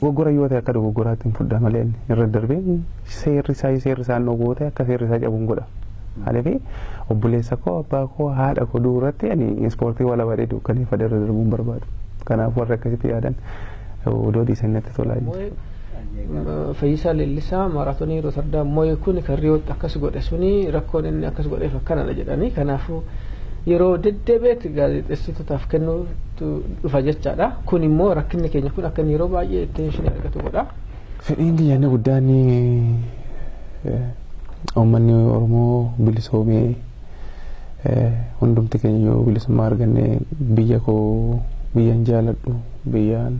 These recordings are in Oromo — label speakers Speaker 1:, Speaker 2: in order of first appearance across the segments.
Speaker 1: Woggora yoo ta'e akka dogoggoraatti hin fudhaa malee irra darbee seerri isaa dhugoote akka seerri isaa cabuun godha. Haleefi obboleessa koo abbaa koo haadha koo duratti ani ispoortii wala badee dukkanii fadarra darbuun barbaadu. Kanaaf warra akkasitti yaadan odoo dhiisanitti tolaa jiru.
Speaker 2: Fayyisaa Leellisaa maaraatoonii Rooterdam moo'ee kun kan Riyootti akkas godhe suni rakkoon inni akkas godheef akkanadha jedhanii kanaafuu yeroo deddeebiitti gaazexeessitootaaf kennuutu dhufa jechaadha. Kun immoo rakkinni keenya kun akka yeroo baay'ee attention argatu godha.
Speaker 1: Fedhiin kiyyaanni guddaan uummanni Oromoo bilisoomee hundumti keenya yoo bilisummaa arganne biyya koo biyyan jaaladhu biyyaan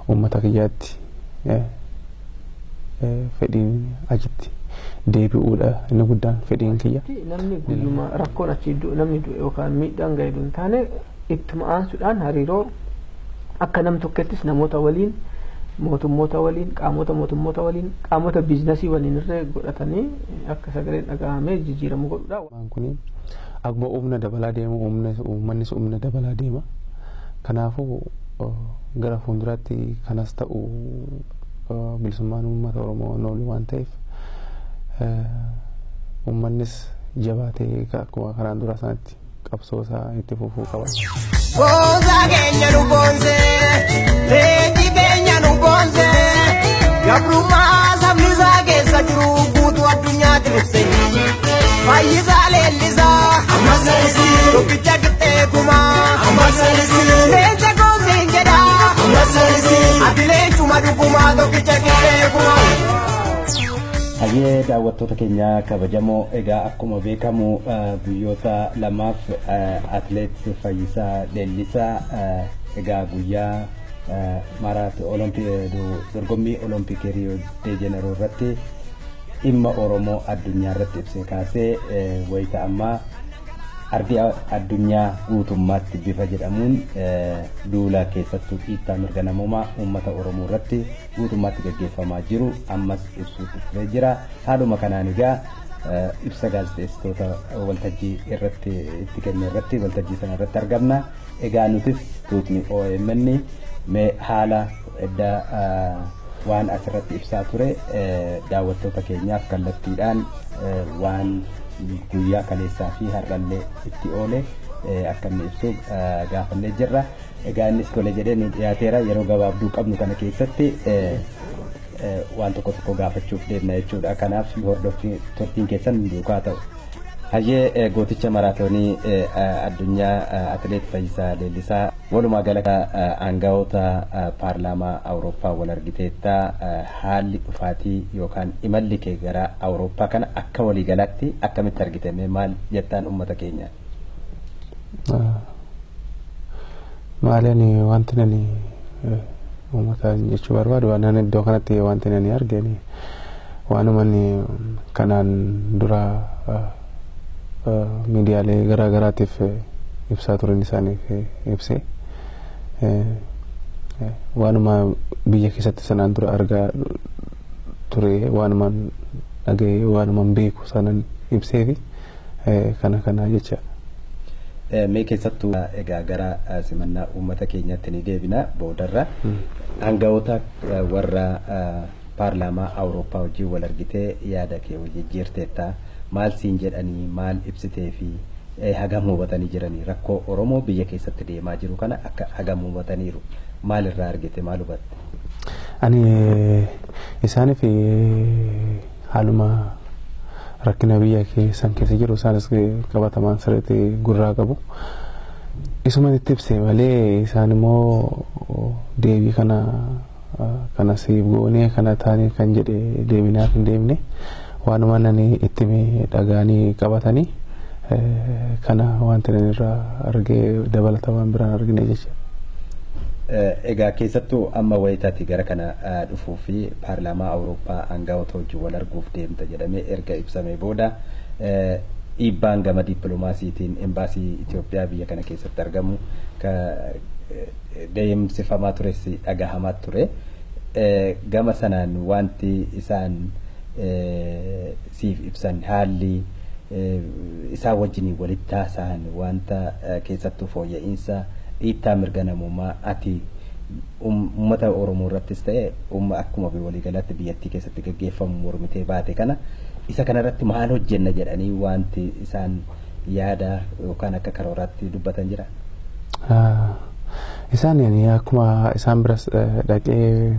Speaker 1: uummata kiyyaatti fedhiin achitti deebi'uudha inni guddaan fedhiin kiyya.
Speaker 2: Namni guyyuma rakkoon achi namni yookaan miidhaan ga'e hin taane itti ma'aansuudhaan hariiroo akka nam tokkettis namoota waliin mootummoota waliin qaamota mootummoota waliin qaamota biizinasii waliin irra godhatanii akka sagaleen dhaga'amee jijjiiramu godhuudha.
Speaker 1: Waan kun akkuma humna dabalaa deema uummannis humna dabalaa deema. Kanaafuu gara fuulduraatti kanas ta'u bilisummaan uummata Oromoo noolu waan ta'eef uummannis jabaatee akkuma karaan dura sanatti qabsoo isaa itti fufuu qaba.
Speaker 3: Gosa keenya nu boonsee leenji keenya nu boonsee gabrummaa sabni isaa keessa jiru guutuu addunyaatti ibsee Fayyisaa Leellisaa ammas salisi tokkicha qixxeekumaa ammas salisi leenja goosiin jedhaa ammas salisi ati leencuma dhugumaa tokkicha qixxeekumaa.
Speaker 4: Hayyee daawwattoota keenya kabajamoo egaa akkuma beekamu guyyoota lamaaf atleet Fayyisaa Leellisaa egaa guyyaa dorgommii olompikii Riyoo de Janeeroo irratti dhimma Oromoo addunyaa irratti ibsee kaasee wayita ammaa ardii addunyaa guutummaatti bifa jedhamuun duula keessattuu dhiittaa mirga namoomaa uummata Oromoo irratti guutummaatti gaggeeffamaa jiru ammas ibsuutti dhufee jira. Haaluma kanaan egaa ibsa gaazexeessitoota waltajjii irratti itti kenne irratti waltajjii sana irratti argamna. Egaa nutis tuutni OMN mee haala edda waan asirratti ibsaa ture daawwattoota keenyaaf kallattiidhaan waan guyyaa kaleessaa fi har'allee itti oole akka inni ibsu gaafannee jirra. Egaa innis tole jedhee nu dhiyaateera yeroo gabaabduu qabnu kana keessatti waan tokko gaafachuuf deemna jechuudha. Kanaaf hordofii turtiin keessan duukaa ta'u. Hayyee gooticha maraatoonii addunyaa atleet Fayyisaa Leellisaa walumaa galatti aangawoota paarlaamaa Awurooppaa wal argiteetta haalli dhufaatii yookaan imalli kee gara Awurooppaa kana akka waliigalaatti akkamitti argitame maal jettaan uummata keenya?
Speaker 1: Maaliin wanti nani uummata jechuu barbaadu waan iddoo kanatti wanti nani argani waanuma kanaan dura miidiyaalee garaa garaatiif ibsaa turan isaaniif ibsee waanuma biyya keessatti sanaan dura argaa ture waanuma dhaga'ee waanuma beeku sanan ibsee fi kana jecha.
Speaker 4: Mee keessattuu egaa gara simannaa uummata keenyaatti ni deebina boodarra aangawoota warra paarlaamaa Awurooppaa wajjin wal argitee yaada kee jijjiirteetta. Maal siin jedhanii maal ibsitee fi hagam hubatanii jiranii rakkoo Oromoo biyya keessatti deemaa jiru kana akka hagam hubataniiru maal irraa argite maal hubatte?
Speaker 1: Ani isaaniif haaluma rakkina biyya keessan keessa jiru isaanis qabatamaan sirriitti gurraa qabu. Isuman itti ibse malee isaan immoo deebii kana siif goonee kana taanee kan jedhe deebinaaf hin deemne. Waanuma nani itti dhagaanii qabatanii kana wanti nani irraa argee dabalata waan biraan argine jecha.
Speaker 4: Egaa keessattuu amma wayitaatti gara kana dhufuu fi paarlaamaa Awurooppaa aangawoota wajjin wal arguuf deemta jedhamee erga ibsamee booda dhiibbaan gama dippiloomaasiitiin embaasii Itoophiyaa biyya kana keessatti argamu deemsifamaa tures dhagahamaa ture. Gama sanaan wanti isaan siif ibsan haalli isaa wajjin walitti haasa'an wanta keessattuu fooyya'insa dhiittaa mirga namummaa ati uummata Oromoo irrattis ta'e akkuma waliigalaatti biyyattii keessatti gaggeeffamu mormitee baate kana isa kanarratti maal hojjenna jedhanii wanti isaan yaada yookaan akka karooraatti dubbatan jira.
Speaker 1: Isaan yani akkuma isaan biras dhaqee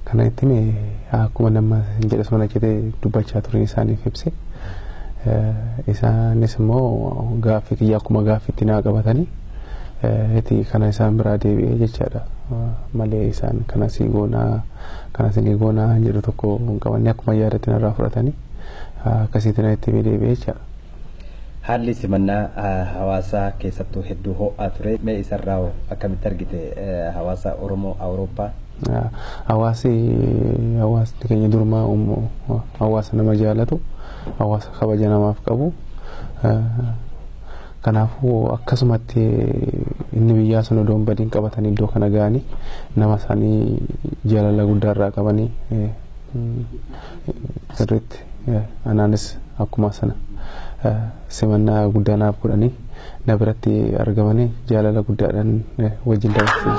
Speaker 1: kana itti akkuma nama jedhe sana jedhee dubbachaa turan isaaniif ibse. Isaanis immoo gaaffii kiyya akkuma gaaffiitti naa qabatanii itti kana isaan biraa deebi'ee jechaadha. Malee isaan kana si goonaa jedhu tokko hin qabanne akkuma yaadatti narraa fudhatanii akkasitti na itti deebi'ee jechaadha.
Speaker 4: Haalli simannaa hawaasaa keessattuu hedduu ho'aa ture. Mee isarraa akkamitti argite hawaasa Oromoo Awurooppaa? Hawaasni keenya durumaa hawaasa nama jaalatu, hawaasa kabaja namaaf qabu. Kanaafuu akkasumatti inni biyyaa sun odoon badiin qabatanii iddoo kana ga'anii nama isaanii jaalala guddaarraa qabanii sirriitti anaanis akkuma sana simannaa guddaa naaf godhanii na biratti argamanii jaalala guddaadhaan wajjin dabarsu.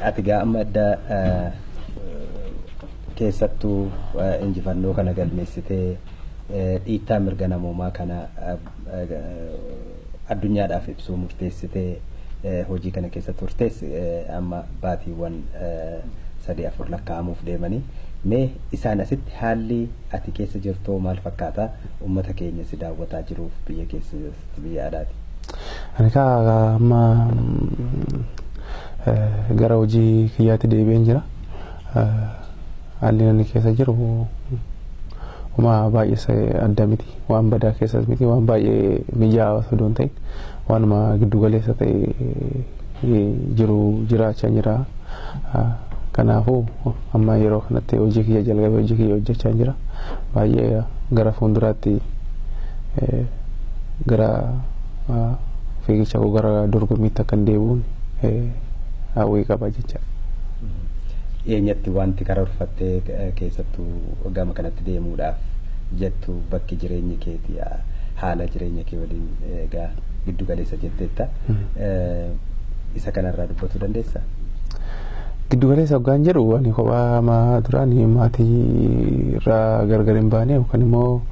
Speaker 4: Atigaa amma adda keessattuu injifannoo kana galmeessitee dhiittaa mirga namoomaa kana addunyaadhaaf ibsuu murteessitee hojii kana keessa turtees amma baatiiwwan 3-4 lakkaa'amuuf deemanii. Mee isaan asitti haalli ati keessa jirtu maal fakkaata? Uummata keenya si daawwataa jiruuf biyya keessa biyya alaati.
Speaker 1: Ani amma gara hojii kiyyaatti deebi'een jira. Haalli inni keessa jiru baay'ee adda miti, waan badaa keessas miti, waan baay'ee mijaa'aa osoo hin ta'in waanuma giddu galeessa ta'e jiraachaa jira. Kanaafuu amma yeroo kanatti hojii kiyya jalqabee hojii kiyya hojjechaa jira. Baay'ee gara fuulduraatti gara fiigicha koo gara dorgommiitti akka deebi'uun hawwii qaba jecha.
Speaker 4: Eenyatti wanti karoorfattee keessattuu gama kanatti deemuudhaaf jettu bakki jireenya keetii haala jireenya kee waliin egaa giddu galeessa jetteetta. Isa kanarraa dubbachuu dandeessaa?
Speaker 1: Giddu galeessa hoggaan jedhu ani kophaa duraan maatii irraa gargar hin baane yookaan immoo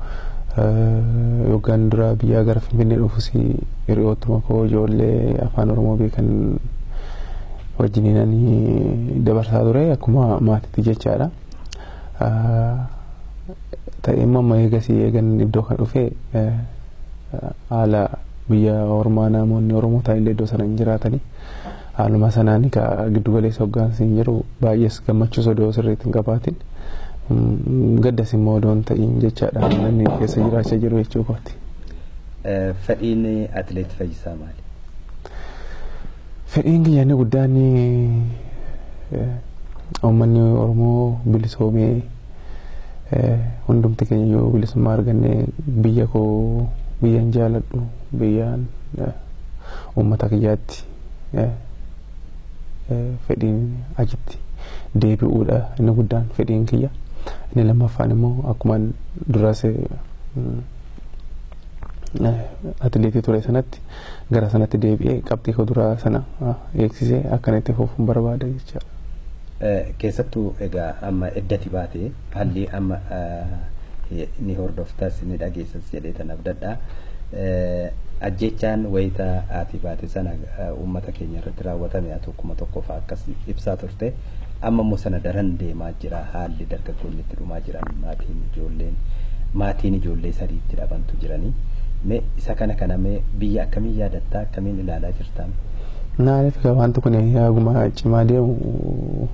Speaker 1: hoggaan dura biyyaa gara Finfinnee dhufus hiriyoottuma koo ijoollee afaan Oromoo beekan wajjiniin dabarsaa ture akkuma maatiitti jechaadha. Ta'ee amma eegan iddoo kan dhufe haala biyya Oromoo namoonni Oromoo ta'illee iddoo sana hin jiraatanii haaluma sanaan giddu galeessa hoggaansi hin jiru baay'ees gammachuus odoo sirriitti hin qabaatin gaddas immoo odoo hin ta'in jechaadha namni keessa jiraachaa jiru jechuu kooti.
Speaker 4: Fedhiin atileet Fayyisaa maali?
Speaker 1: Fedhiin kiyya inni guddaan uummanni Oromoo bilisoomee hundumti keenya yoo bilisummaa arganne biyya koo biyyaan jaaladhu biyyaan uummata kiyyaatti fedhiin achitti deebi'uudha inni guddaan fedhiin kiyya. Inni lammaffaan immoo akkuma duraas atileetii ture sanatti gara sanatti deebi'ee qabxii koo duraa sana eegsisee akkanatti fufuun barbaada jechaadha.
Speaker 4: Keessattuu egaa amma eddati baate haalli amma ni hordoftas ni dhageessas jedhee tan abdadha. Ajjechaan wayita ati baate sana uummata keenya irratti raawwatame tokkuma tokkoof akkas ibsaa turte. Amma immoo sana daran deemaa jira haalli dargaggoonni itti dhumaa jiran maatiin ijoollee sadiitti dhabantu jiranii. Mee isa kana mee biyya akkamii yaadatta akkamiin ilaalaa jirta?
Speaker 1: Naaf wanti kun aguma cimaa deemu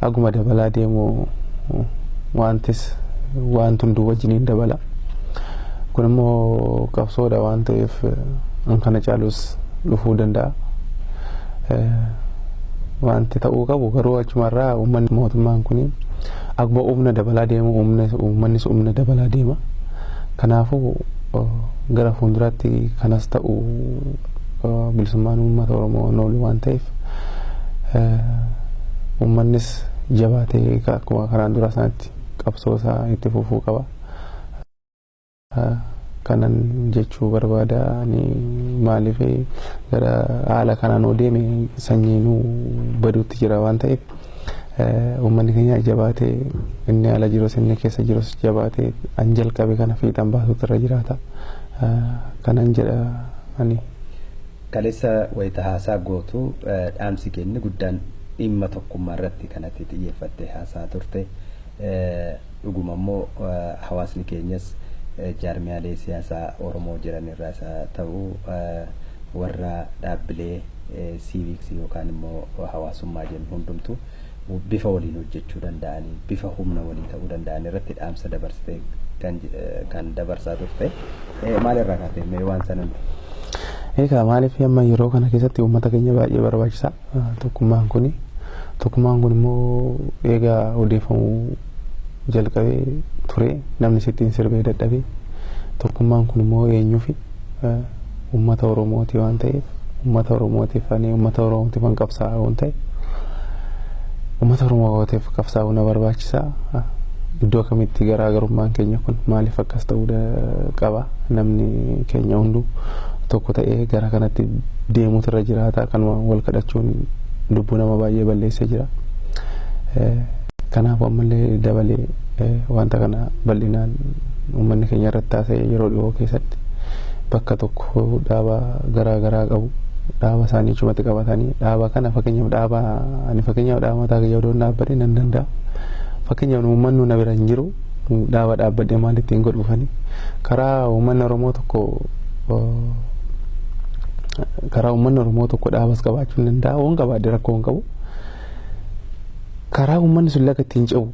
Speaker 1: aguma dabalaa deemu wanti hunduu wajjiniin dabala. kun immoo qabsoodha waan ta'eef an kana caalus dhufuu danda'a. Wanti ta'uu qabu garuu achumarraa uummanni mootummaan kun akkuma humna dabalaa deemu uummannis humna dabalaa deema. Kanaafuu gara fuulduraatti kanas ta'u bilisummaan uummata Oromoo noolu waan ta'eef uummannis jabaatee akkuma karaan dura isaatti qabsoo isaa itti fufuu qaba. Kanan jechuu barbaada maaliif gara haala kanaan odeeme sanyiinuu baduutti jira waan ta'eef uummanni keenya jabaatee inni ala jirus inni keessa jirus jabaatee an jalqabe kana fiixan baasuutu irra jiraata. Kanan jedha ani.
Speaker 4: Kaleessa wayita haasaa gootu dhaamsi keenya guddaan dhimma tokkummaa irratti kanatti xiyyeeffattee haasaa turte. Dhuguma immoo hawaasni keenyas jaarmiyaalee siyaasaa Oromoo jiran irraas ta'u warra dhaabbilee siiviksii yookaan immoo hawaasummaa jennu hundumtu bifa waliin hojjechuu danda'anii bifa humna walii ta'uu danda'an irratti dhaamsa dabarsitee kan dabarsaa turte. Maalirraa kaatee mee waan sanan?
Speaker 1: Egaa maaliif amma yeroo kana keessatti uummata keenya baay'ee barbaachisa tokkummaan kun immoo egaa odeeffamuu jalqabee ture namni sittiin sirbee dadhabee tokkummaan kun immoo eenyuufi uummata Oromooti waan ta'eef uummata Oromootiif kan qabsaa'u waan ta'e uummata Oromootiif qabsaa'uu na barbaachisa. Iddoo kamitti garaagarummaan keenya kun maaliif akkas ta'uu qaba? Namni keenya hunduu tokko ta'ee gara kanatti deemuutu irra jiraata. Kanuma wal kadhachuun lubbuu nama baay'ee balleessee jira. Kanaaf ammallee dabalee wanta kana bal'inaan uummanni keenya irratti taasise yeroo dhiyoo keessatti bakka tokko dhaaba garaagaraa qabu dhaaba isaanii chumatti qabatanii dhaaba kana fakkeenyaaf dhaaba mataa kiyya odoon dhaabbadhe nan danda'a. Fakkeenyaaf uummanni na bira hin jiru dhaaba dhaabbadhe maal ittiin godhufanii karaa uummanni Oromoo tokko dhaabas qabaachuu hin danda'a. Waan qabaadde rakkoo hin qabu. Karaa uummanni sun laga ittiin ce'u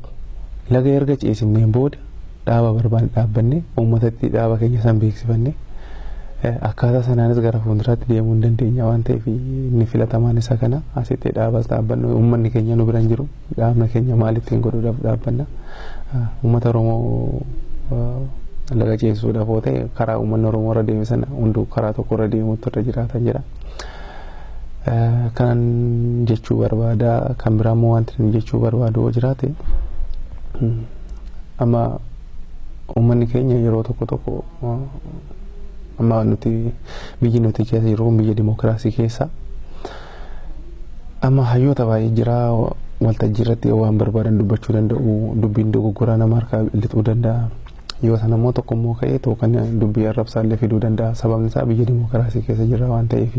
Speaker 1: laga erga ceesifneen booda dhaaba barbaanne dhaabbanne uummatatti dhaaba keenya san beeksifanne akkaataa sanaanis gara fuulduraatti deemuu hin dandeenya waan ta'eef inni filatamaan isa kana asitti dhaabas dhaabbannu uummanni keenya nu bira hin jiru dhaabna keenya maal ittiin godhuudhaaf dhaabbanna. Uummata Oromoo laga ceesisuudhaaf yoo ta'e karaa uummanni Oromoo irra deeme sana hunduu karaa tokko irra deemuutu irra jiraatan jedha. Kanan jechuu barbaada. Kan biraa immoo wanti jechuu barbaadu yoo jiraate amma uummanni keenya yeroo tokko amma biyyi nuti keessa yeroo biyya dimokiraasii keessa amma hayyoota baay'ee jira waltajjii irratti waan barbaadan dubbachuu danda'u dubbiin dogoggoraa nama harkaa lixuu danda'a. Yoo sana immoo tokko immoo ka'ee kan dubbii arrabsaallee fiduu danda'a. Sababni isaa biyya dimokiraasii keessa jira waan ta'eef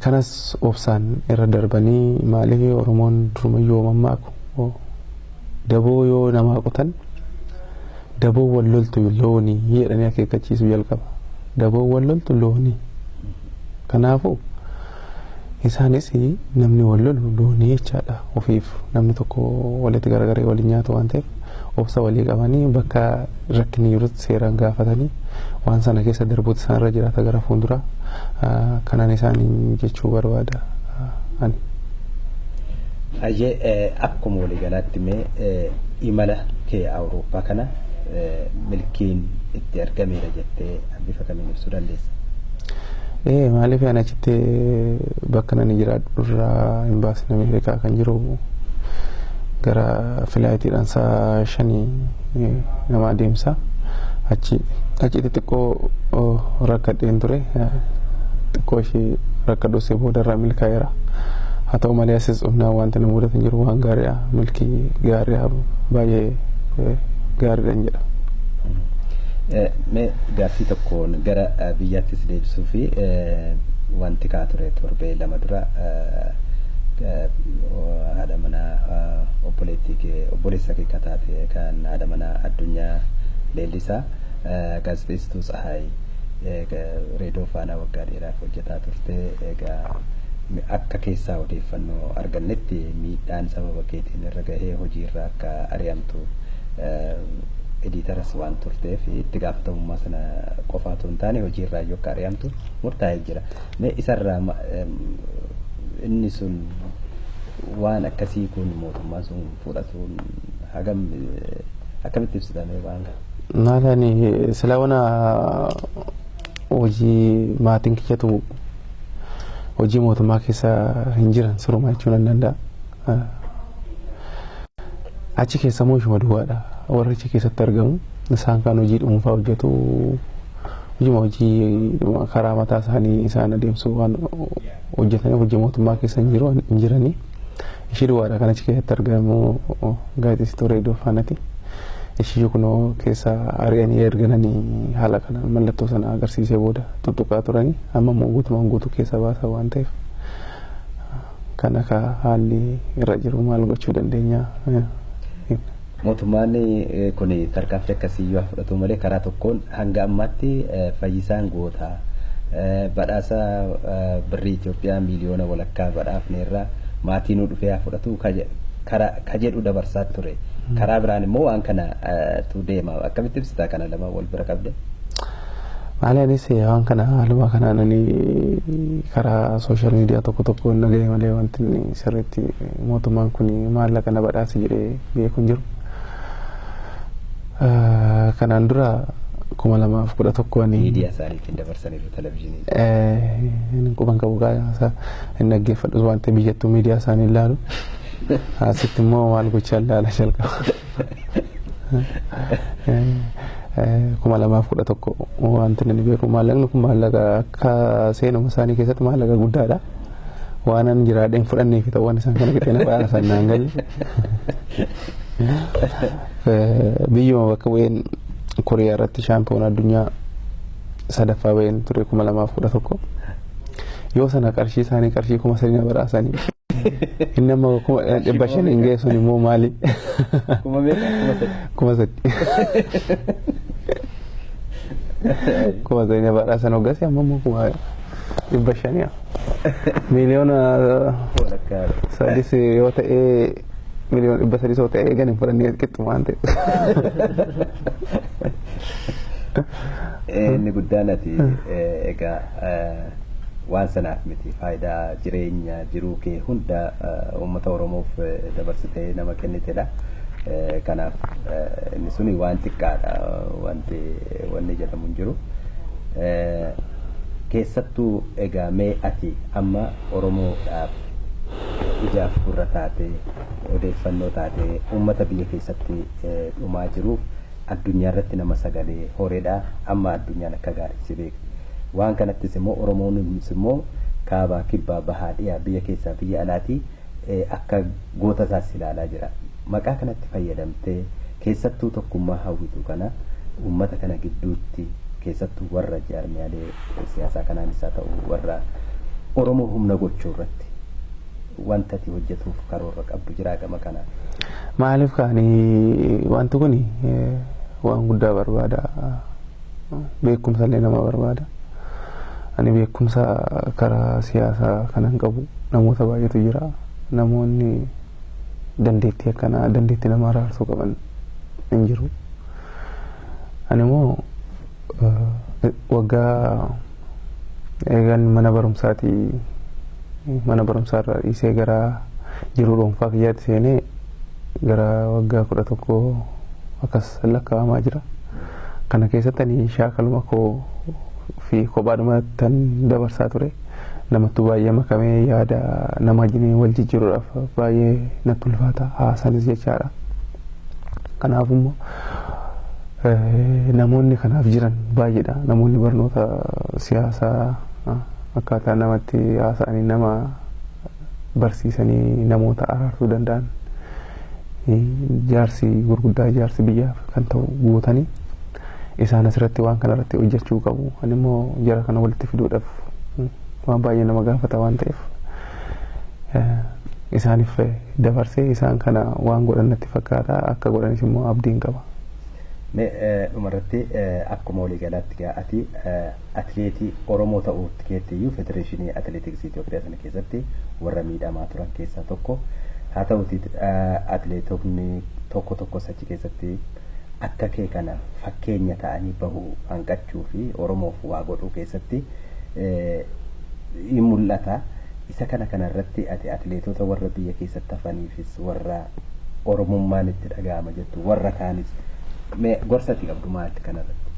Speaker 1: kanas obsaan irra darbanii maaliif Oromoon durumayyuu mammaaku daboo yoo namaa qotan daboo wal loltu loonii jedhanii akeekkachiisuu jalqaba. Daboo wal loltu loonii. Kanaafuu isaanis namni wal lolu loonii jechaadha. Ofiif namni tokko walitti garagaree waliin nyaatu waan ta'eef obsa walii qabanii bakka rakkinni jirutti seeraan gaafatanii waan sana keessa darbuutti isaan irra jiraata gara fuulduraa. Kanaan isaanii jechuu barbaada.
Speaker 4: Akkuma waliigalaatti mee imala kee Awurooppaa kana milkiin itti argameera jettee bifa kamiin ibsuu dandeessa?
Speaker 1: Maaliif ani achitti bakka nani jiraadhu irraa imbaasiin Ameerikaa kan jiru gara filaayitiidhaan sa'a 5 nama adeemsa. Achitti xiqqoo rakkadheen ture. Xiqqoo ishee rakkadhuus booda irraa milkaa'eera. Haa ta'u malee asis dhufnaan wanti nu mudatan jiru waan gaariidha. Milkii gaariidha baay'ee gaariidhaan jedha.
Speaker 4: Mee gaaffii tokkoon gara biyyaattis deebisuu fi wanti kaa ture torbee lama dura haadha manaa obboleessa kee taate kan haadha manaa Addunyaa Leellisaa gaazexeessituu Tsahaay reediyoo Faanaa waggaa dheeraaf hojjetaa turte. Egaa akka keessaa odeeffannoo argannetti miidhaan sababa keetiin irra gahee hojiirra akka ari'amtu editaras waan turteef itti gaafatamummaa sana qofaatu hin taane hojiirraa yoo ari'amtu murtaa'ee jira. Mee isarraa inni sun waan akkasii kun mootummaan sun fudhatuun hagam akkamitti ibsitamee waan kana?
Speaker 1: Maalani sila wana hojii maatiin kiyyatu hojii mootummaa keessa hin jiran siruma jechuun nan danda'a. Achi keessa moo ishuma duwwaadha warri achi keessatti argamu isaan kaan hojii dhuunfaa hojjetu hojii karaa mataa isaanii isaan adeemsu waan hojjetanii hojii mootummaa keessa hin jiranii ishii duwwaadha kan achi keessatti argamu gaazexeessituu reediyoo faanati. Ishii kunoo keessa ari'anii ergananii haala kana mallattoo sana agarsiisee booda tuttuqaa turanii amma immoo guutumaan guutuu keessa baasa waan ta'eef kan akka haalli irra jiru maal gochuu dandeenya.
Speaker 4: Mootummaan kun tarkaanfii akkasii yoo fudhatu malee karaa tokkoon hanga ammaatti fayyisaan gootaa badhaasa birrii Itoophiyaa miliyoona walakkaa badhaafneerraa maatii nu dhufee fudhatu ka jedhu dabarsaa ture. Karaa biraan immoo waan kana tu deema akkamitti ibsitaa kana lama wal bira qabde?
Speaker 1: Maalaanis waan kana haaluma kanaan ani karaa sooshaal miidiyaa tokko nagahee malee wanti sirriitti mootummaan kun maallaqa na badhaase jedhee beeku hin jiru. Kanaan dura 2011 ani
Speaker 4: miidiyaa isaaniitiin dabarsaniiru televezyiinii.
Speaker 1: Quban qabu gaasa hin dhaggeeffadhu waan ta'eef biyyattuu miidiyaa isaanii ilaalu. Asitti immoo maal gochaa ilaala jalqaba. 2011 wanti inni beeku maallaqni kun maallaqa akka seenuma isaanii keessatti maallaqa guddaadha. Waan an jiraadheen fudhannee fi ta'uun isaan kana qixeena baay'asan naan galle. Biyyuma bakka bu'een Kooriyaa irratti shaampiyoona addunyaa sadaffaa baheen ture 2011. Yoo sana qarshii isaanii qarshii 3,000 badhaasanii. Inni amma 500 hin geessu immoo maali? 3,000. 3,000 badhaasan hoggas amma immoo 500. Miliyoona sadis yoo ta'ee miliyoona 300 yoo ta'ee gan hin fudhannee qixxuma waan ta'eef.
Speaker 4: Inni guddaan ati egaa waan sanaaf miti faayidaa jireenya jiruu kee hunda uummata Oromoof dabarsitee nama kennitedha. Kanaaf inni suni waan xiqqaadha wanni jedhamu hin jiru. Keessattuu egaa mee ati amma Oromoodhaaf ijaaf gurra taatee odeeffannoo taatee uummata biyya keessatti dhumaa jiruuf addunyaa irratti nama sagalee horeedha amma addunyaan akka gaarii si beekti. Waan kanattis immoo Oromoonis immoo kaabaa kibbaa bahaa dhiyaa biyya keessaa biyya alaatii akka goota isaas ilaalaa jira. Maqaa kanatti fayyadamtee keessattuu tokkummaa hawwitu kana uummata kana gidduutti keessattuu warra jaarmiyaalee siyaasaa kanaan isaa ta'u warra Oromoo humna gochuu irratti wanta ati hojjetuuf karoora qabdu jira gama kana.
Speaker 1: Maaliif kaanii wanti kun waan guddaa barbaada. Beekumsa illee nama barbaada. Ani beekumsa karaa siyaasaa kanan qabu namoota baay'eetu jira. Namoonni dandeettii akkanaa dandeettii nama araarsuu qaban hin jiru. Ani immoo waggaa eegan mana barumsaa irraa dhiisee gara jiruu dhuunfaa kiyyaatti seenee gara waggaa 11 akkas lakkaa'amaa jira. Kana keessatti ani shaakaluma koo fi kophaadhuma tan dabarsaa ture. Namatti baay'ee makamee yaada nama wajjin wal jijjiiruudhaaf baay'ee natti ulfaata haasanis jechaadha. Kanaaf immoo namoonni kanaaf jiran baay'eedha. Namoonni barnoota siyaasaa akkaataa namatti haasa'anii nama barsiisanii namoota araarsuu danda'an jaarsi gurguddaa jaarsi biyyaaf kan ta'u guutanii isaan asirratti waan kana irratti hojjechuu qabu. Ani immoo jara kana walitti fiduudhaaf waan baay'ee nama gaafata waan ta'eef isaaniif dabarsee isaan kana waan godhan natti fakkaata akka godhanis immoo abdiin qaba.
Speaker 4: Dhumarratti akkuma walii galaatti ati atileetii Oromoo ta'uutti keettiyyuu federeeshinii atileetiksii Itoophiyaa sana keessatti warra miidhamaa turan keessaa tokko. Haa ta'uti atileetonni tokko achi keessatti akka kee kana fakkeenya ta'anii bahu hanqachuu fi Oromoof waa godhuu keessatti mul'ata. Isa kanarratti ati atileetota warra biyya keessatti hafaniifis warra Oromummaan itti dhaga'ama jettu warra kaanis gorsa ati qabdu maali kanarratti?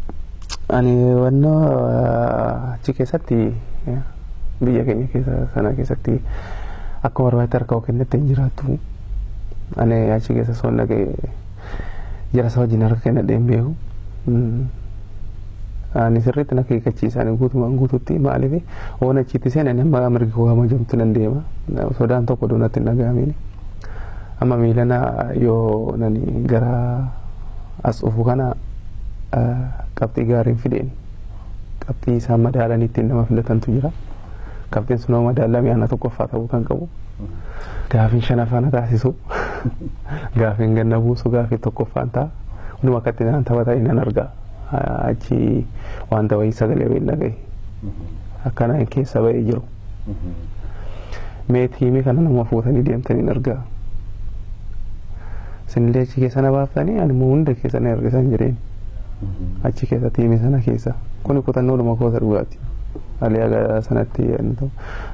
Speaker 1: Ani wannoo achi keessatti biyya keenya kana keessatti akka warbaatti harka kennetti hin jiraattu. Ani achi keessa soon dhaqee jara isa wajjin harka kennadhee hin beeku. Ani sirriitti na keekkachiisaan guutumaan guutuutti maaliif waan achitti seenan amma mirgi ho'ama jamtu nan deema. Sodaan tokko doonatti hin dhaga'amini. Amma miilana yoo nani gara as dhufu kana qabxii gaariin fideen qabxii isaan madaalan ittiin nama filatantu jira. Qabxiin sun madaalamee ana tokkoffaa ta'uu kan qabu. Gaafiin shanaffaa taasisu gaafiin ganna buusu gaafii tokkoffaan ta'a. Hunduma akkatti naan taphataa innan argaa. Achi wanta wayii sagalee wayii dhagaye. Akkana keessa ba'ee jiru. Mee tiimii kana nama fuutanii deemtanii argaa. Sinillee achi keessa na baaftanii ani immoo hunda keessa na ergisan jireen. Achi keessa tiimii sana keessa. Kuni kutannoodhuma koota dhugaati. Aliyaa sanatti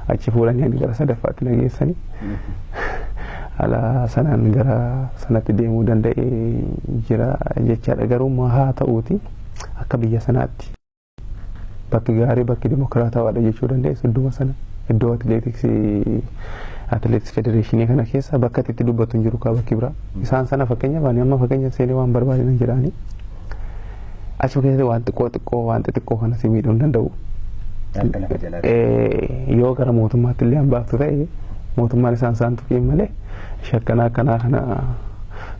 Speaker 1: achi fuudhanii ani gara sadaffaatti na geessanii. Ala sanaan gara sanatti deemuu danda'ee jira jechaadha. Garuu haa ta'uuti akka biyya sanaatti bakki gaarii bakki dimokiraatawaadha jechuu dandeessu iddoo sana iddoo atileetiks federeeshinii kana keessa bakka itti dubbatu hin jiru kaa bakki biraa. Isaan sana fakkeenyaaf ani amma fakkeenya seenee waan barbaadan jedhaani achi keessa waan xiqqoo kana si miidhuu hin danda'u. Yoo gara mootummaatti illee baaftu ta'e mootummaan isaan tuqiin malee shakkanaa akkanaa kana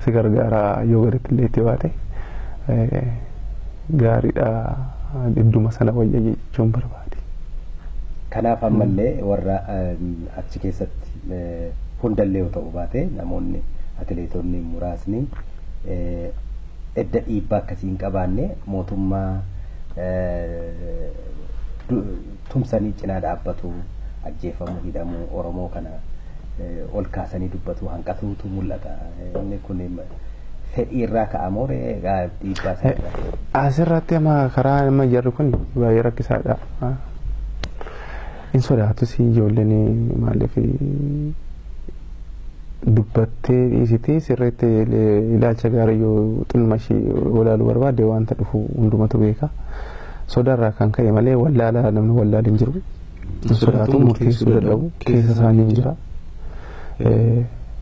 Speaker 1: si gargaara yoo gaditti illee itti baate gaariidha idduma sana wayya jechuun barbaade.
Speaker 4: Kanaaf ammallee warra achi keessatti hundallee yoo ta'u baate namoonni atileetonni muraasni edda dhiibbaa akkasii hin qabaanne mootummaa tumsanii cinaa dhaabbatu ajjeefamuu hidhamuu Oromoo kana ol kaasanii dubbatu hanqatuutu mul'ata. Inni kun fedhii irraa ka'amoo dhiibbaa sana
Speaker 1: asirratti amma karaa nama jarri kun baay'ee rakkisaadha. In sodaatus ijoolleen maaliif dubbattee dhiisitee sirriitti ilaalcha gaarii yoo xilma ishee olaaluu barbaadde wanta dhufu hundumatu beeka. Sodaarraa kan ka'e malee wallaalaa namni wallaal hin jiru. Sodaatu murteessuu dadhabu keessa isaanii hin jira.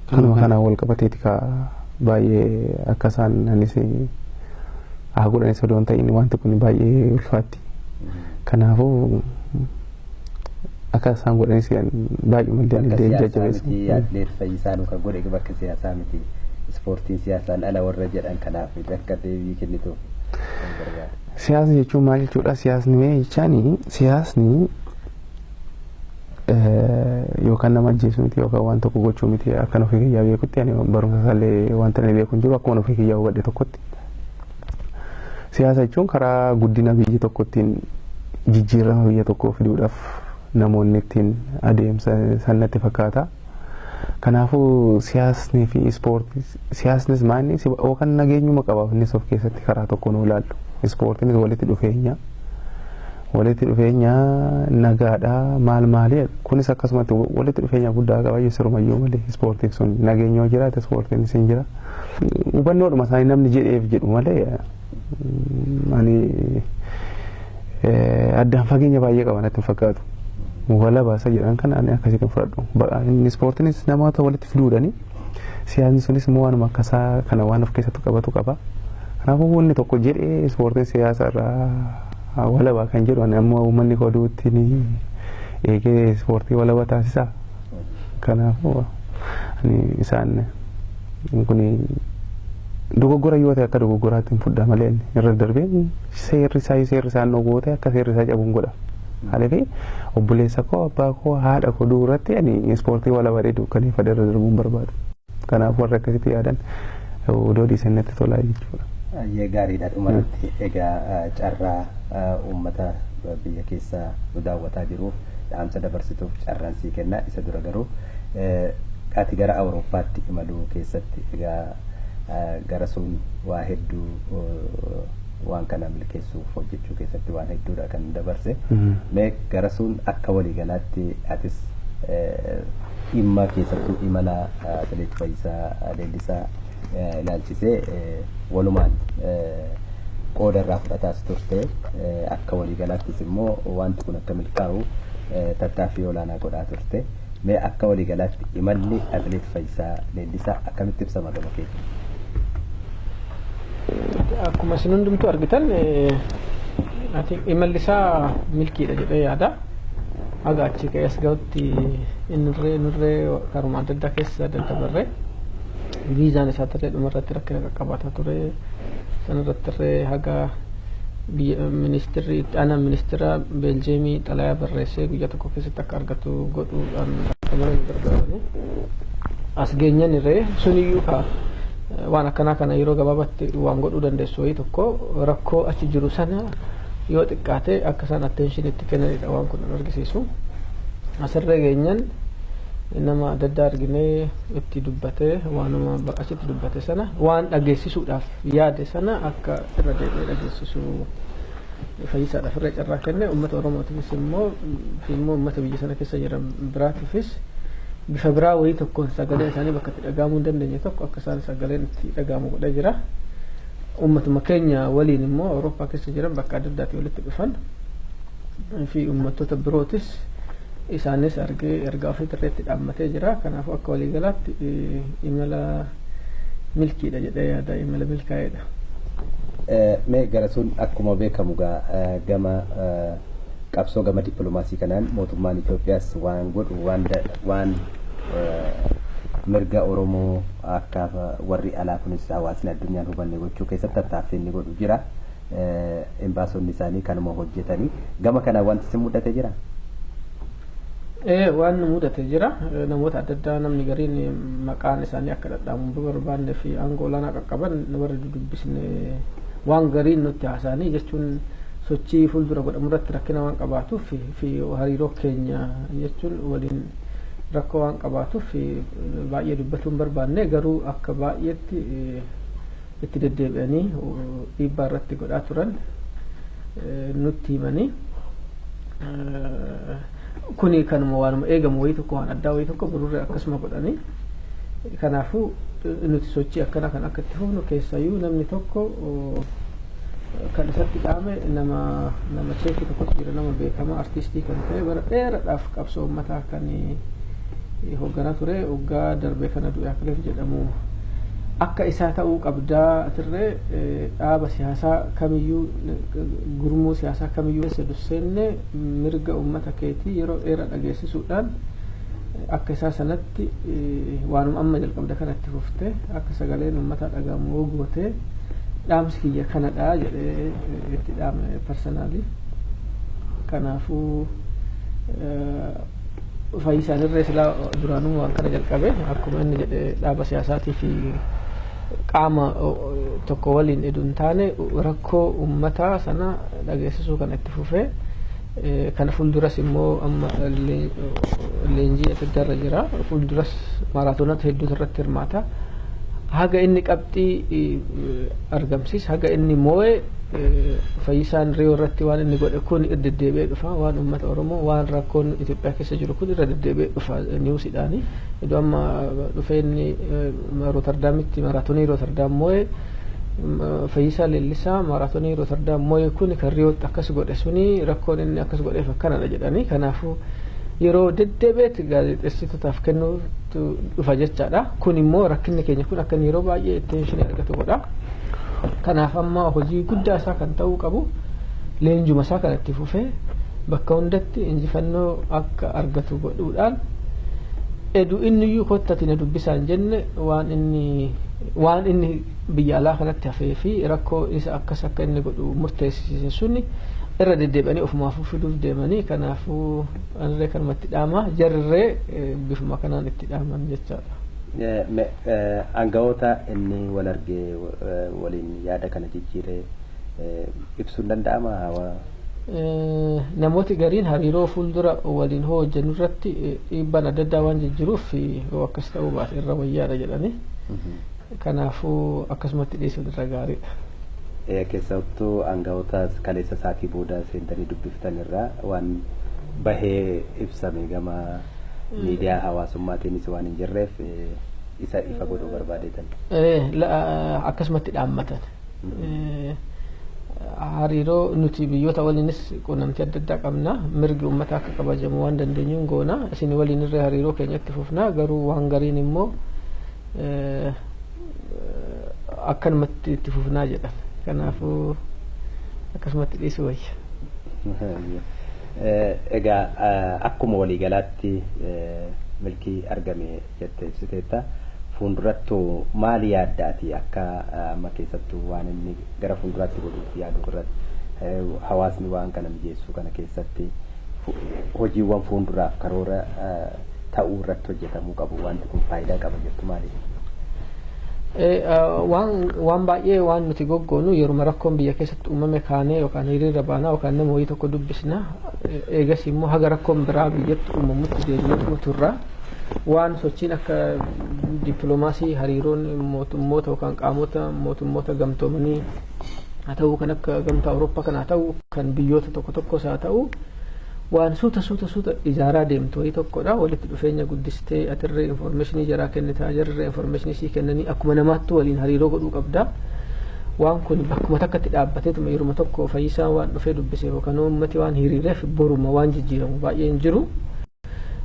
Speaker 1: Kanuma kanaan wal qabateeti baay'ee akka isaan anis haa godhanis odoo hin ta'in wanti kun baay'ee ulfaatti. Kanaafuu akka isaan godhanis baay'ee mallee jajjabeessu.
Speaker 4: Atileet Fayyisaa nu kan godhe bakka siyaasaa miti. Ispoortiin siyaasaan ala warra jedhan kanaaf akka deebii kennituuf.
Speaker 1: Siyaasni jechuun maal jechuudha? Siyaasni mee jechaani siyaasni yookaan nama ajjeesuu miti yookaan waan tokko gochuu miti akkan ofii kiyyaa beekutti ani barumsa isaallee wanta inni beeku hin jiru akkuma ofii kiyyaa hubadhe tokkotti. Siyaasa jechuun karaa guddina biyya tokkottiin jijjiirama biyya tokkoo fiduudhaaf namoonni ittiin adeemsa sanatti fakkaata. Kanaafuu siyaasni fi ispoortii siyaasnis maanni yookaan nageenyuma qabaaf innis of keessatti karaa tokkoon olaallu. Ispoortiinis walitti dhufeenya nagaadha maal maali kunis akkasumatti walitti dhufeenya guddaa qaba sirumayyuu malee ispoortiin sun nageenyoo jiraate ispoortiin sin jira. Hubannoodhuma isaanii namni jedheef jedhu malee ani addaan fageenya baay'ee qaba natti hin fakkaatu. Wala baasa jedhan kana ani akkasitti fudhadhu. Ispoortiinis namoota walitti fiduudhani siyaasni sunis immoo waanuma akkasaa kana waan of keessatti qabatu qaba. Kanaafuu wanni tokko jedhee ispoortiin siyaasa irraa walabaa kan jedhu ammoo uummanni koduutti eegee ispoortii walaba taasisaa. Kanaafuu isaan kun dogoggora yoo ta'e akka dogoggoraatti hin fudhaa malee irra darbee seerri isaa goote akka seerri isaa cabuun godha. Halefi obboleessa koo abbaa koo haadha koo duratti ani ispoortii walabaa dheeduu kan ifa irra darbuun barbaadu. Kanaaf warra akkasitti yaadan odoo dhiisanitti tolaa jechuudha.
Speaker 4: Baay'ee gaariidha dhumarratti egaa carraa uummata biyya keessaa nu daawwataa jiruuf dhaamsa dabarsituuf carraan sii kenna. Isa dura garuu ati gara Awurooppaatti imaluu keessatti egaa gara sun waa hedduu waan kana milkeessuuf hojjechuu keessatti waan hedduudha kan dabarse. Mee gara sun akka waliigalaatti atis dhimma keessattuu imala atileet Fayyisaa Leellisaa ilaalchisee walumaan qooda irraa fudhataas turte akka waliigalaattis immoo wanti kun akka milkaa'u tattaaffii olaanaa godhaa turte. Mee akka waliigalaatti imalli atileet Fayyisaa Leellisaa akkamitti ibsama gama keetti?
Speaker 2: Akkuma isin hundumtuu argitan imalli isaa milkiidha jedhee yaada. Haga achi ka'ees gahutti nurree karuma adda addaa keessa daddabarree viizaan isaa turre dhumarratti rakkina qaqqabaataa ture. Sanarrattirree haga ministeerri itti aanaa ministeera Beeljeemii xalayaa barreessee guyyaa tokko keessatti akka argatu godhuudhaan akka malee gargaaranii as geenyan irree suniyyuu waan akkanaa kana yeroo gabaabaatti waan godhuu dandeessu wayii tokko rakkoo achi jiru sana yoo xiqqaate akka isaan attention itti kennanidha waan kun argisiisu. Asirra geenyan nama adda addaa arginee itti dubbatee waanuma achitti dubbate sana waan dhageessisuudhaaf yaade sana akka irra deebi'ee dhageessisu Fayyisaadhaaf irra carraa kenne uummata Oromootiifis immoo fiilmoo uummata biyya sana keessa jiran biraatiifis bifa biraa wayii tokkoon sagalee isaanii bakka itti dhagahamuu hin dandeenye tokko akka isaan sagaleen itti dhagahamu godhee jira. Uummatuma keenya waliin immoo Awurooppaa keessa jiran bakka adda addaatti walitti dhufan fi uummattoota birootis isaanis argee ergaa ofii irratti dhaammatee jira. Kanaafuu akka waliigalaatti imala milkiidha jedhee yaada, imala milkaa'eedha.
Speaker 4: Mee gara sun akkuma beekamu gama qabsoo gama dippiloomaasii kanaan mootummaan Itoophiyaas waan godhu waan mirga Oromoo akka warri alaa kunis hawaasni addunyaan hubanne gochuu keessatti tattaaffii inni godhu jira. Embaasonni isaanii kanuma hojjetanii gama kanaan wanti isin mudate jira?
Speaker 2: Waan mudate jira. Namoota adda addaa namni gariin maqaan isaanii akka dhadhaamu barbaanne fi aangoo olaanaa qaqqaban warri dubbisne waan gariin nutti haasa'anii jechuun sochii fuuldura godhamu irratti rakkina waan qabaatuuf fi hariiroo keenya jechuun waliin rakkoo waan qabaatuuf baay'ee dubbatuun barbaanne garuu akka baay'eetti itti deddeebi'anii dhiibbaa irratti godhaa turan nutti himanii. Kuni kanuma waanuma eegamu wayii tokko waan addaa wayii tokko birurree akkasuma godhanii. Kanaafuu nuti sochii akkana kan akka itti fufnu keessayyuu namni tokko kan isatti dhaame nama cheekii tokkotu jira, nama beekamaa artistii kan ta'e bara dheeraadhaaf qabsoo uummataa kan hoogganaa ture. Waggaa darbee kana du'e Akileef jedhamu akka isaa ta'uu qabdaa turre. Dhaaba siyaasaa kamiyyuu gurmuu siyaasaa kamiyyuu keessa dursenne mirga uummata keetii yeroo dheeraa dhageessisuudhaan akka isaa sanatti waanuma amma jalqabda kanatti fufte akka sagaleen uummataa dhagahamu gootee dhaamsi kiyya kanadha jedhee itti dhaame personaalii. Kanaafuu Fayyisaan irree silaa duraanuu waan kana jalqabe akkuma inni jedhe dhaaba siyaasaatii fi qaama tokko waliin eduu hin taane rakkoo uummataa sana dhageessisuu kan itti fufee kana fuulduras immoo amma leenjii adda addaarra jira. Fuulduras maaraatoonota hedduutu irratti hirmaata. Haga inni qabxii argamsiis haga inni moo'e Fayyisaan Riyoo irratti waan inni godhe kun irra deddeebi'ee dhufa. Waan uummata Oromoo waan rakkoon Itoophiyaa keessa jiru kun irra deddeebi'ee dhufa niwusiidhaani. Iddoo amma dhufee inni Rootardaamitti maaraatoonii Rootardaam moo'e Fayyisaa Leellisaa maaraatoonii Rootardaam moo'e kun kan Riyootti akkas godhe suni rakkoon inni akkas godheef akkanadha jedhanii. Kanaafuu yeroo deddeebi'eetti gaazexeessitootaaf kennuutu dhufa jechaadha. Kun immoo rakkinni keenya kun akka yeroo baay'ee attentionii argatu godha. Kanaaf amma hojii guddaa isaa kan ta'uu qabu leenjuma isaa kan itti fufee bakka hundatti injifannoo akka argatu godhuudhaan edu inni iyyuu kottatti na dubbisaan jenne waan inni biyya alaa kanatti hafee fi rakkoo isa akkas akka inni godhu murteessise suni irra deddeebi'anii ofumaaf fiduuf deemanii. Kanaafuu anillee kanumatti dhaama jarree bifuma kanaan itti dhaaman jechaadha.
Speaker 4: Aangawoota inni wal argee waliin yaada kana jijjiiree ibsuun danda'ama?
Speaker 2: Namooti gariin hariiroo fuuldura waliin hojjennu irratti dhiibbaan adda addaa waan jijjiiruuf akkas ta'uu baate irra wayyaadha jedhanii. Kanaafuu akkasumatti dhiyeessuu irra gaariidha.
Speaker 4: Keessattuu aangawoota kaleessa isaatii booda seentanii dubbiftan irraa waan bahee ibsame gama miidiyaa hawaasummaatiinis waan hin jirreef isa ifa godhuu barbaadeetan.
Speaker 2: Akkasumatti dhaammatan. Hariiroo nuti biyyoota waliinis quunnamtii adda addaa qabna. Mirgi uummataa akka kabajamu waan dandeenyuun goona. Isin waliin irra hariiroo keenyatti fufna. Garuu waan gariin immoo akkanumatti itti fufnaa jedhan. Kanaafuu akkasumatti dhiisuu wayya.
Speaker 4: Egaa akkuma waliigalaatti milkii argame jettee ibsiteetta. Fuuldurattuu maali yaaddaati akka amma keessattuu waan inni gara fuulduraatti godhuutti yaadu irratti hawaasni waan kana mijeessuu kana keessatti hojiiwwan fuulduraaf karoora ta'uu irratti hojjetamuu qabu wanti kun faayidaa qaba jettu maali?
Speaker 2: Waan baay'ee waan nuti goggoonu yeruma rakkoon biyya keessatti uumame kaanee yookaan hiriira baanaa yookaan nama wayii tokko dubbisna eegas immoo haga rakkoon biraa biyyatti uumamutti deebi'uu turra. Waan sochiin akka dippiloomaasii hariiroon mootummoota yookaan qaamota mootummoota gamtoomanii haa ta'u kan akka gamtaa Awurooppaa kan haa ta'u kan biyyoota tokko tokkos haa ta'u waan suuta ijaaraa deemtu wayii tokkodha. Walitti dhufeenya guddistee atirree infoormeeshinii jaraa kennitaa jarree infoormeeshinii sii kennanii akkuma namaatti waliin hariiroo godhuu qabda. Waan kun bakkuma takkatti dhaabbateetuma yeruma tokko fayyisaa waan dhufee dubbisee yookaan uummati waan hiriireef boruma waan jijjiiramu baay'ee hin jiru.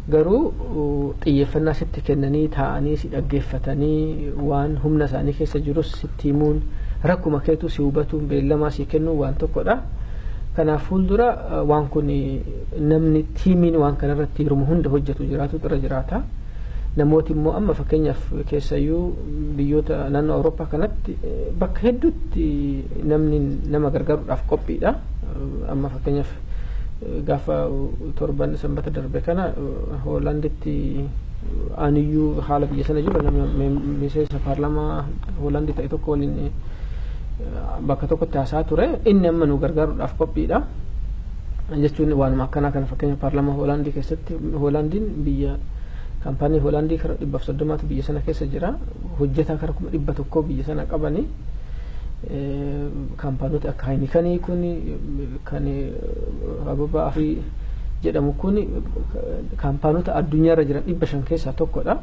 Speaker 2: Garuu xiyyeeffannaa sitti kennanii taa'anii si dhaggeeffatanii waan humna isaanii keessa jirus sitti himuun rakkuma keetu si hubatuun beellamaa si kennuu waan tokkodha. Kanaaf fuuldura waan kun namni tiimiin waan kanarratti yeruma hunda hojjetu jiraatu irra jiraata. Namooti immoo amma fakkeenyaaf keessayyuu biyyoota naannoo Awurooppaa kanatti bakka hedduutti namni nama gargaaruudhaaf qophiidha. Amma fakkeenyaaf gaafa torban sanbata darbe kana Hoolaanditti aniyyuu haala biyya sana jiru nama miseensa paarlaamaa Hoolaandii ta'e tokko waliin bakka tokkotti haasaa ture. Inni amma nu gargaaruudhaaf qophiidha jechuun waanuma akkanaa kana fakkeenya paarlaamaa Hoolaandii keessatti Hoolaandiin biyya kaampaanii Hoolaandii kara 130 biyya sana keessa jira. Hojjetaa kara 100 biyya sana qabanii kaampaanota akka Heinekanii kun kan Ababa Afrii jedhamu kun kaampaanota addunyaarra jiran 500 keessaa tokkodha.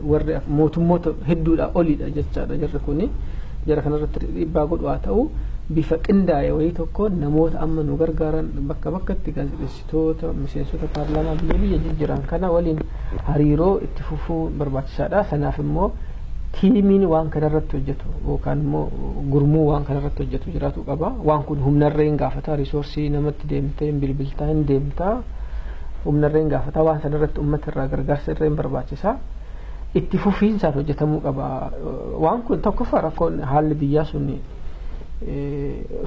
Speaker 2: Warri mootummoota hedduudha oliidha jechaadha jarri kuni. Jara kanarratti dhiibbaa godhu haa ta'u bifa qindaa'e wayii tokko namoota amma nu gargaaran bakka bakkatti gaazexeessitoota miseensota paarlaamaa biyya jijjiiran kana waliin hariiroo itti fufuu barbaachisaadha. Sanaaf immoo tiimiin waan kanarratti hojjetu yookaan immoo gurmuu waan kanarratti hojjetu jiraatu qaba. Waan kun humnarree hin gaafata risoorsii namatti deemtee bilbiltaa hin deemtaa humnarree hin gaafata waan sanarratti uummata irraa gargaarsa irree hin barbaachisa. Itti fufiinsaan hojjetamuu qaba. Waan kun tokkoffaa rakkoon haalli biyyaa sun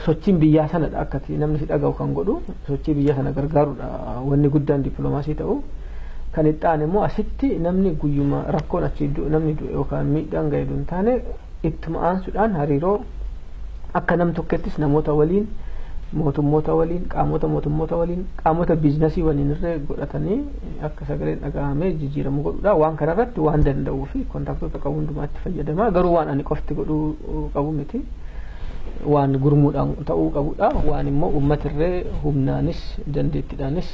Speaker 2: sochiin biyyaa sanadha akkati namni si dhaga'u kan godhu sochii biyya sana gargaaruudha wanni guddaan dippiloomaasii ta'u. Kan itti aanu immoo asitti namni guyyuma rakkoon achi namni yookaan miidhaan ga'e hin taane ittuma aansuudhaan hariiroo akka nam tokkettis namoota waliin mootummoota waliin qaamota mootummoota waliin qaamota biizinasii waliin irree godhatanii akka sagaleen dhaga'amee jijjiiramu godhuudha. Waan kanarratti waan danda'uu fi kontaaktoota qabu hundumaatti fayyadama. Garuu waan ani qofti godhuu qabu miti. Waan gurmuudhaan ta'uu qabudha. Waan immoo uummatirree humnaanis dandeettiidhaanis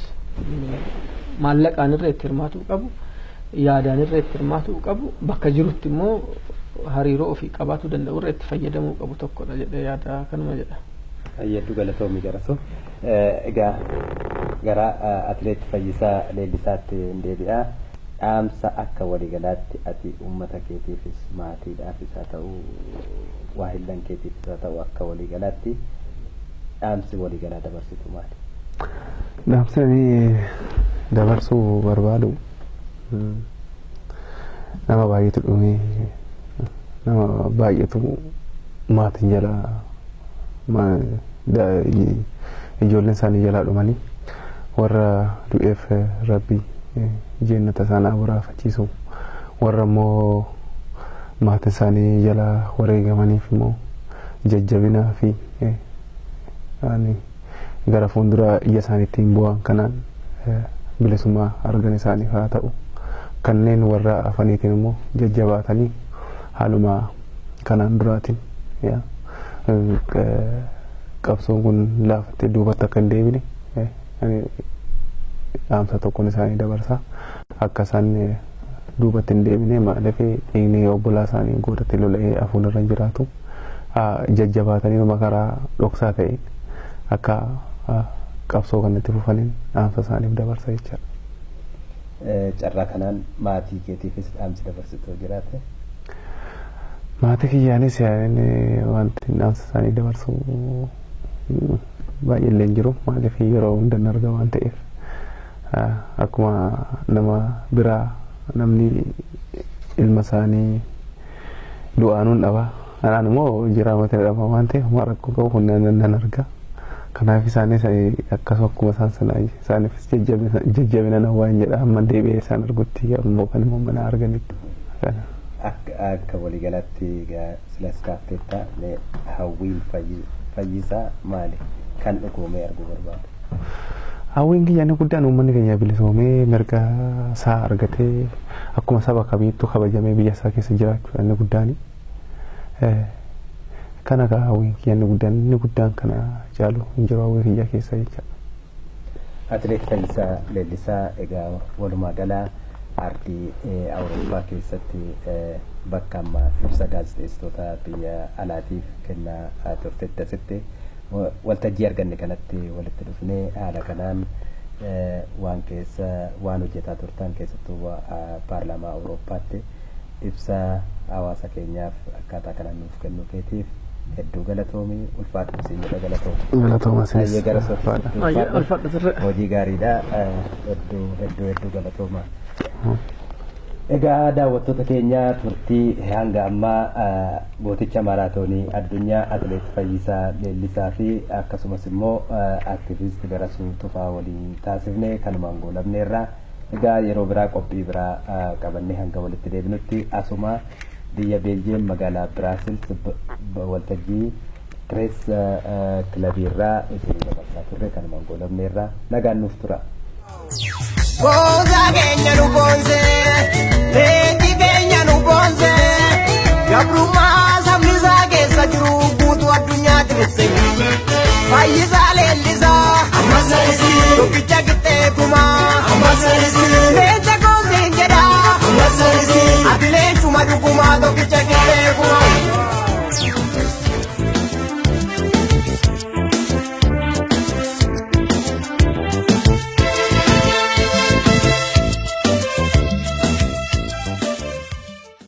Speaker 2: maallaqaan irra itti hirmaatuu qabu yaadaan irra itti hirmaatuu qabu bakka jirutti immoo hariiroo ofii qabaatuu danda'u irra itti fayyadamuu qabu tokkodha jedhee yaada kanuma jedha.
Speaker 4: Hedduu galatoomii jaraso. Egaa gara atileet Fayyisaa Leellisaatti hin deebi'a. Dhaamsa akka waliigalaatti ati uummata keetiifis maatiidhaafis haa ta'u waahillan keetiifis haa ta'u akka waliigalaatti dhaamsi waliigalaa dabarsitu maali?
Speaker 1: Dhaamsa dabarsuu barbaadu nama baay'eetu dhumee nama baay'eetu maatiin jala ijoolleen isaanii jalaa dhumanii warra du'eef rabbi jannata isaanii waraafachiisu warra immoo maatiin isaanii jalaa wareegamaniif immoo jajjabinaa fi gara fuuldura ija isaaniitiin bu'an kanaan bilisummaa argan isaaniif haa ta'u kanneen warra afaniitiin immoo jajjabaatanii haaluma kanaan duraatiin qabsoon kun laafattee duubatti akka hin deebine dhaamsa tokkoon isaanii dabarsa akka isaan duubatti hin deebine maaliif dhiigni obbolaa isaanii godhatee lola'ee hafuurra jiraatu jajjabaatanii karaa dhoksaa ta'een akka qabsoo kanatti fufaniin dhaamsa isaaniif dabarsa jechaadha.
Speaker 4: Carraa kanaan maatii keetiifis dhaamsi dabarsitoo jiraate?
Speaker 1: Maatii kiyyaanis wanti dhaamsa isaanii dabarsu baay'ee illee hin jiru maaliif yeroo hundan arga waan ta'eef akkuma nama biraa namni ilma isaanii du'aanuun dhaba anaan immoo jiraamata dhaba waan ta'eef rakkoo qabu hundaan nan arga kanaaf isaanis akkasuma akkuma isaan sana isaaniifis jajjabina waan jedha amma deebi'ee isaan argutti ammoo kan immoo mana arganitti.
Speaker 4: Akka waliigalatti silas kaafteetta hawwiin fayyisaa maali kan dhugoomee arguu barbaadu?
Speaker 1: Hawwiin kiyyaanni guddaan uummanni keenya bilisoomee mirga isaa argatee akkuma saba kamiittuu kabajamee biyya isaa keessa jiraachuu inni guddaani. Kana kaa hawwiin kiyyaanni guddaan inni guddaan kana caalu hin jiru hawwii kiyya keessa jechaadha.
Speaker 4: Atileet Fayyisaa Leellisaa egaa walumaa galaa ardii Awurooppaa keessatti bakka amma ibsa gaazexeessitoota biyya alaatiif kennaa turtetti asitti waltajjii arganne kanatti walitti dhufnee haala kanaan waan hojjetaa turtan keessattuu paarlaamaa Awurooppaatti ibsa hawaasa keenyaaf akkaataa kanaan nuuf kennuu keetiif hedduu galatoomii ulfaadhu siinjedha
Speaker 1: galatooma
Speaker 4: baay'ee gara soofii hojii gaariidha hedduu galatooma. Egaa daawwattoota keenya turtii hanga ammaa gooticha maaraatoonii addunyaa atileet Fayyisaa Leellisaa fi akkasumas immoo aktiviist Garasuu Tufaa waliin taasifne kanumaan goolabneerra. Egaa yeroo biraa qophii biraa qabannee hanga walitti deebinutti asuma biyya Beeljiyeem magaalaa Biraasils waltajjii Pirees kilabiirraa isin dabarsaa turre kanumaan goolabneerra nagaan nuuf tura.
Speaker 3: Goza keenya nu boonse, leenji keenya nu boonse, gabrummaa sabni isaa keessa jiru guutuu addunyaatti ibse. Fayyisaa Leellisaa, tokkicha qixxee kumaa.